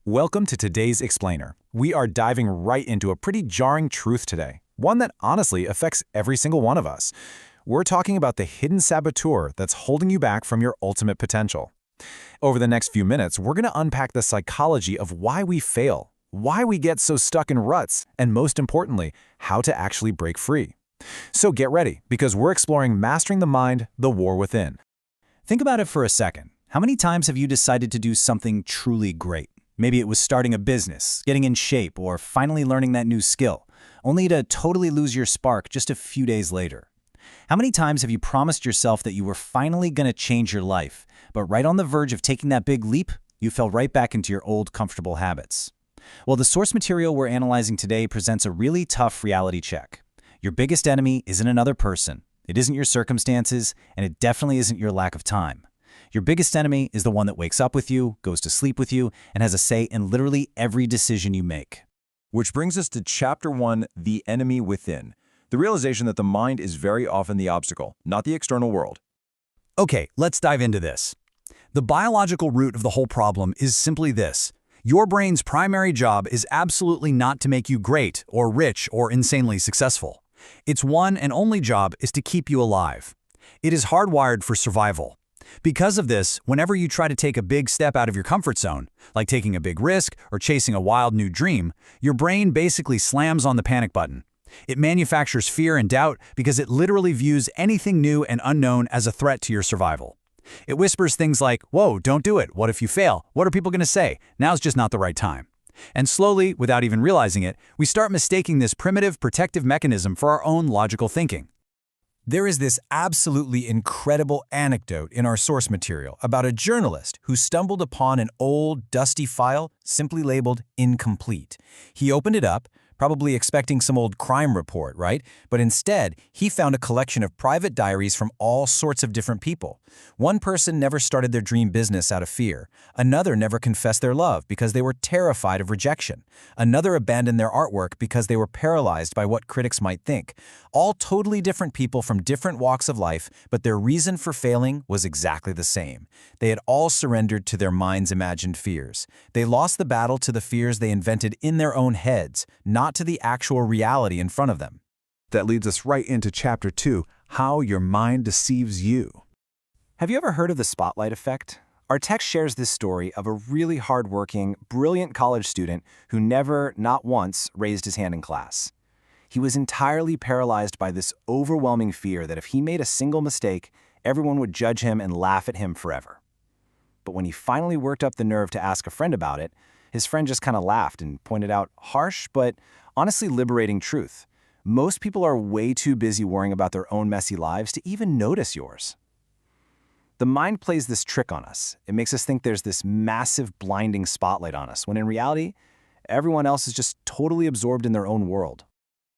Welcome to today's Explainer. We are diving right into a pretty jarring truth today, one that honestly affects every single one of us. We're talking about the hidden saboteur that's holding you back from your ultimate potential. Over the next few minutes, we're going to unpack the psychology of why we fail, why we get so stuck in ruts, and most importantly, how to actually break free. So get ready, because we're exploring mastering the mind, the war within. Think about it for a second. How many times have you decided to do something truly great? Maybe it was starting a business, getting in shape, or finally learning that new skill, only to totally lose your spark just a few days later. How many times have you promised yourself that you were finally going to change your life, but right on the verge of taking that big leap, you fell right back into your old comfortable habits? Well, the source material we're analyzing today presents a really tough reality check. Your biggest enemy isn't another person, it isn't your circumstances, and it definitely isn't your lack of time. Your biggest enemy is the one that wakes up with you, goes to sleep with you, and has a say in literally every decision you make. Which brings us to Chapter 1, The Enemy Within. The realization that the mind is very often the obstacle, not the external world. Okay, let's dive into this. The biological root of the whole problem is simply this. Your brain's primary job is absolutely not to make you great or rich or insanely successful. Its one and only job is to keep you alive. It is hardwired for survival. Because of this, whenever you try to take a big step out of your comfort zone, like taking a big risk or chasing a wild new dream, your brain basically slams on the panic button. It manufactures fear and doubt because it literally views anything new and unknown as a threat to your survival. It whispers things like, "Whoa, don't do it. What if you fail? What are people going to say? Now's just not the right time." And slowly, without even realizing it, we start mistaking this primitive protective mechanism for our own logical thinking. There is this absolutely incredible anecdote in our source material about a journalist who stumbled upon an old, dusty file simply labeled incomplete. He opened it up, probably expecting some old crime report, right? But instead, he found a collection of private diaries from all sorts of different people. One person never started their dream business out of fear. Another never confessed their love because they were terrified of rejection. Another abandoned their artwork because they were paralyzed by what critics might think. All totally different people from different walks of life, but their reason for failing was exactly the same. They had all surrendered to their mind's imagined fears. They lost the battle to the fears they invented in their own heads, not to the actual reality in front of them. That leads us right into Chapter 2, How Your Mind Deceives You. Have you ever heard of the spotlight effect? Our text shares this story of a really hardworking, brilliant college student who never, not once, raised his hand in class. He was entirely paralyzed by this overwhelming fear that if he made a single mistake, everyone would judge him and laugh at him forever. But when he finally worked up the nerve to ask a friend about it, his friend just kind of laughed and pointed out harsh but honestly liberating truth. Most people are way too busy worrying about their own messy lives to even notice yours. The mind plays this trick on us. It makes us think there's this massive blinding spotlight on us, when in reality, everyone else is just totally absorbed in their own world.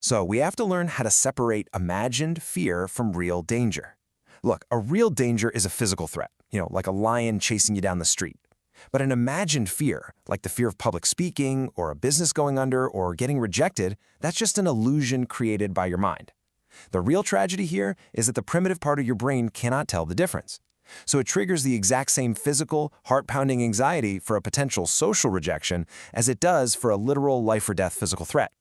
So we have to learn how to separate imagined fear from real danger. Look, a real danger is a physical threat, like a lion chasing you down the street. But an imagined fear, like the fear of public speaking, or a business going under, or getting rejected, that's just an illusion created by your mind. The real tragedy here is that the primitive part of your brain cannot tell the difference. So it triggers the exact same physical, heart-pounding anxiety for a potential social rejection as it does for a literal life-or-death physical threat.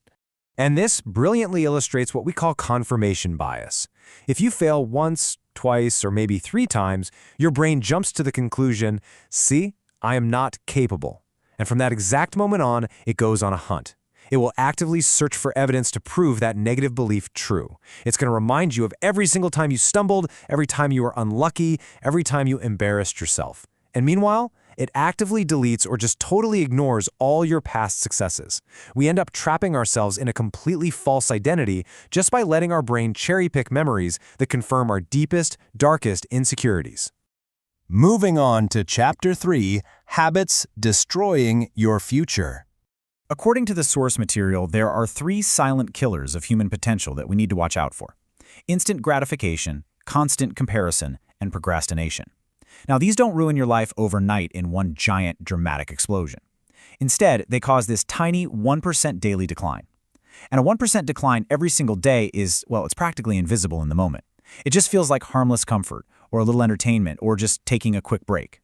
And this brilliantly illustrates what we call confirmation bias. If you fail once, twice, or maybe 3 times, your brain jumps to the conclusion, "See, I am not capable." And from that exact moment on, it goes on a hunt. It will actively search for evidence to prove that negative belief true. It's going to remind you of every single time you stumbled, every time you were unlucky, every time you embarrassed yourself. And meanwhile, it actively deletes or just totally ignores all your past successes. We end up trapping ourselves in a completely false identity just by letting our brain cherry-pick memories that confirm our deepest, darkest insecurities. Moving on to Chapter 3, Habits Destroying Your Future. According to the source material, there are 3 silent killers of human potential that we need to watch out for: instant gratification, constant comparison, and procrastination. Now, these don't ruin your life overnight in one giant, dramatic explosion. Instead, they cause this tiny 1% daily decline. And a 1% decline every single day is, well, it's practically invisible in the moment. It just feels like harmless comfort, or a little entertainment, or just taking a quick break.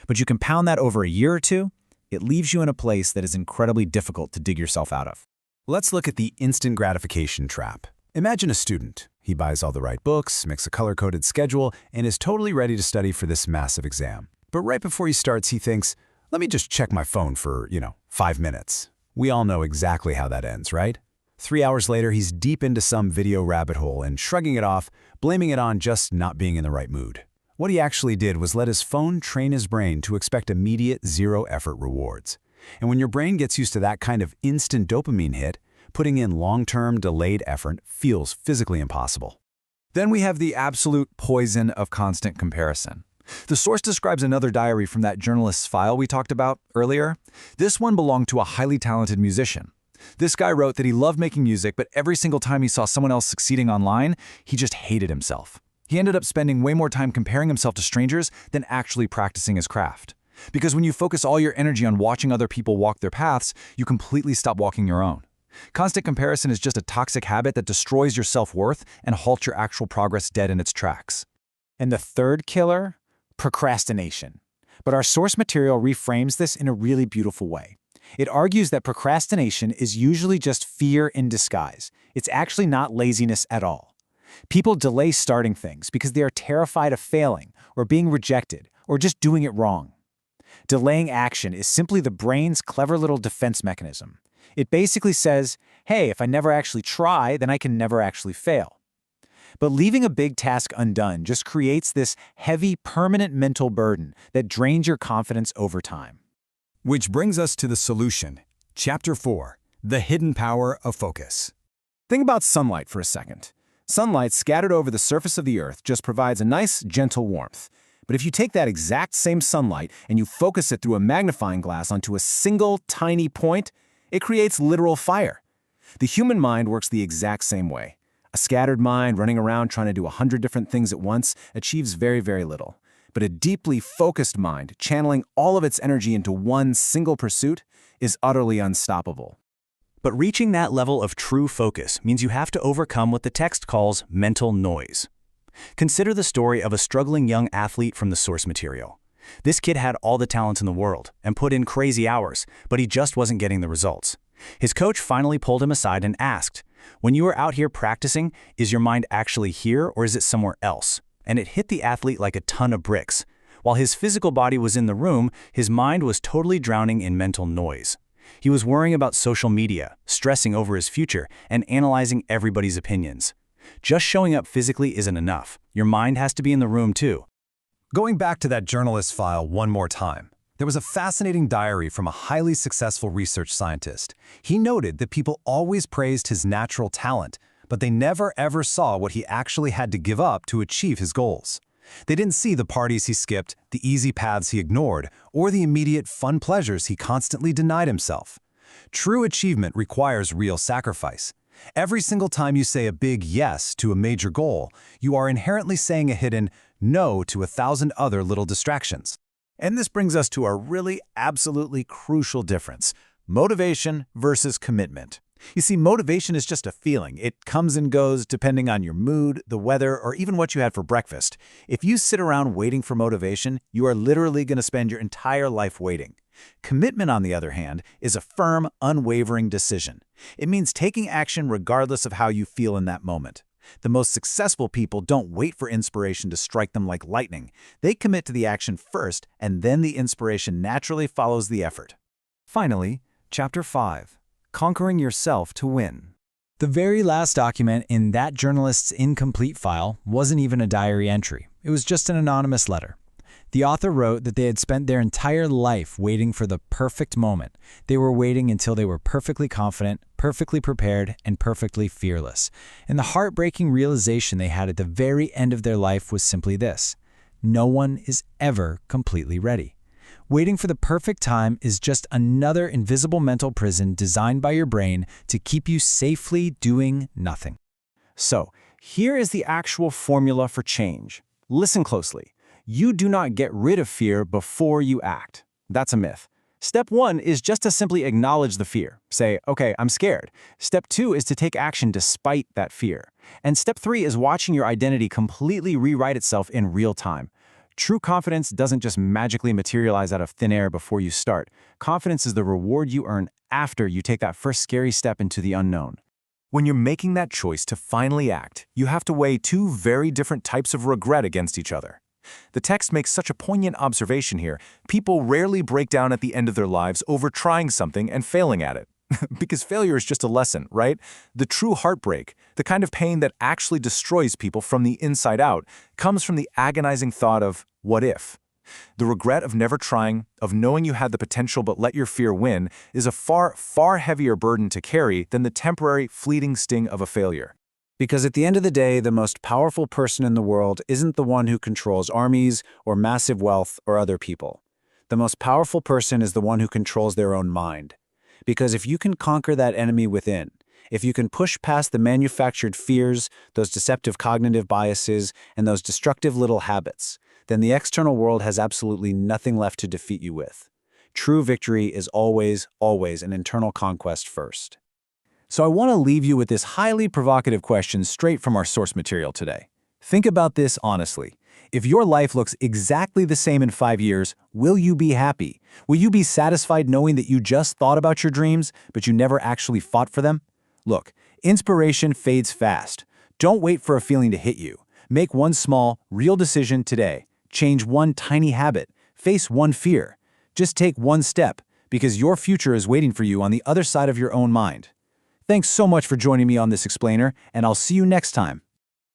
But you compound that over a year or two, It leaves you in a place that is incredibly difficult to dig yourself out of. Let's look at the instant gratification trap. Imagine a student. He buys all the right books, makes a color-coded schedule, and is totally ready to study for this massive exam. But right before he starts, he thinks, let me just check my phone for, 5 minutes. We all know exactly how that ends, right? 3 hours later, he's deep into some video rabbit hole and shrugging it off, blaming it on just not being in the right mood. What he actually did was let his phone train his brain to expect immediate, zero-effort rewards. And when your brain gets used to that kind of instant dopamine hit, putting in long-term, delayed effort feels physically impossible. Then we have the absolute poison of constant comparison. The source describes another diary from that journalist's file we talked about earlier. This one belonged to a highly talented musician. This guy wrote that he loved making music, but every single time he saw someone else succeeding online, he just hated himself. He ended up spending way more time comparing himself to strangers than actually practicing his craft. Because when you focus all your energy on watching other people walk their paths, you completely stop walking your own. Constant comparison is just a toxic habit that destroys your self-worth and halts your actual progress dead in its tracks. And the third killer? Procrastination. But our source material reframes this in a really beautiful way. It argues that procrastination is usually just fear in disguise. It's actually not laziness at all. People delay starting things because they are terrified of failing or being rejected or just doing it wrong. Delaying action is simply the brain's clever little defense mechanism. It basically says, hey, if I never actually try, then I can never actually fail. But leaving a big task undone just creates this heavy, permanent mental burden that drains your confidence over time. Which brings us to the solution. Chapter 4, The Hidden Power of Focus. Think about sunlight for a second. Sunlight scattered over the surface of the earth just provides a nice, gentle warmth. But if you take that exact same sunlight and you focus it through a magnifying glass onto a single, tiny point, it creates literal fire. The human mind works the exact same way. A scattered mind running around trying to do 100 different things at once achieves very, very little. But a deeply focused mind, channeling all of its energy into one single pursuit, is utterly unstoppable. But reaching that level of true focus means you have to overcome what the text calls mental noise. Consider the story of a struggling young athlete from the source material. This kid had all the talent in the world and put in crazy hours, but he just wasn't getting the results. His coach finally pulled him aside and asked, when you are out here practicing, is your mind actually here or is it somewhere else? And it hit the athlete like a ton of bricks. While his physical body was in the room, his mind was totally drowning in mental noise. He was worrying about social media, stressing over his future, and analyzing everybody's opinions. Just showing up physically isn't enough. Your mind has to be in the room too. Going back to that journalist's file one more time, there was a fascinating diary from a highly successful research scientist. He noted that people always praised his natural talent, but they never ever saw what he actually had to give up to achieve his goals. They didn't see the parties he skipped, the easy paths he ignored, or the immediate fun pleasures he constantly denied himself. True achievement requires real sacrifice. Every single time you say a big yes to a major goal, you are inherently saying a hidden no to 1,000 other little distractions. And this brings us to a really absolutely crucial difference: motivation versus commitment. You see, motivation is just a feeling. It comes and goes depending on your mood, the weather, or even what you had for breakfast. If you sit around waiting for motivation, you are literally going to spend your entire life waiting. Commitment, on the other hand, is a firm, unwavering decision. It means taking action regardless of how you feel in that moment. The most successful people don't wait for inspiration to strike them like lightning. They commit to the action first, and then the inspiration naturally follows the effort. Finally, Chapter 5, Conquering Yourself to Win. The very last document in that journalist's incomplete file wasn't even a diary entry. It was just an anonymous letter. The author wrote that they had spent their entire life waiting for the perfect moment. They were waiting until they were perfectly confident, perfectly prepared, and perfectly fearless. And the heartbreaking realization they had at the very end of their life was simply this: no one is ever completely ready. Waiting for the perfect time is just another invisible mental prison designed by your brain to keep you safely doing nothing. So, here is the actual formula for change. Listen closely. You do not get rid of fear before you act. That's a myth. Step 1 is just to simply acknowledge the fear. Say, okay, I'm scared. Step 2 is to take action despite that fear. And step 3 is watching your identity completely rewrite itself in real time. True confidence doesn't just magically materialize out of thin air before you start. Confidence is the reward you earn after you take that first scary step into the unknown. When you're making that choice to finally act, you have to weigh two very different types of regret against each other. The text makes such a poignant observation here. People rarely break down at the end of their lives over trying something and failing at it. Because failure is just a lesson, right? The true heartbreak, the kind of pain that actually destroys people from the inside out, comes from the agonizing thought of, what if? The regret of never trying, of knowing you had the potential but let your fear win, is a far, far heavier burden to carry than the temporary, fleeting sting of a failure. Because at the end of the day, the most powerful person in the world isn't the one who controls armies or massive wealth or other people. The most powerful person is the one who controls their own mind. Because if you can conquer that enemy within, if you can push past the manufactured fears, those deceptive cognitive biases, and those destructive little habits, then the external world has absolutely nothing left to defeat you with. True victory is always, always an internal conquest first. So I want to leave you with this highly provocative question straight from our source material today. Think about this honestly. If your life looks exactly the same in 5 years, will you be happy? Will you be satisfied knowing that you just thought about your dreams, but you never actually fought for them? Look, inspiration fades fast. Don't wait for a feeling to hit you. Make one small, real decision today. Change one tiny habit. Face one fear. Just take one step, because your future is waiting for you on the other side of your own mind. Thanks so much for joining me on this explainer, and I'll see you next time.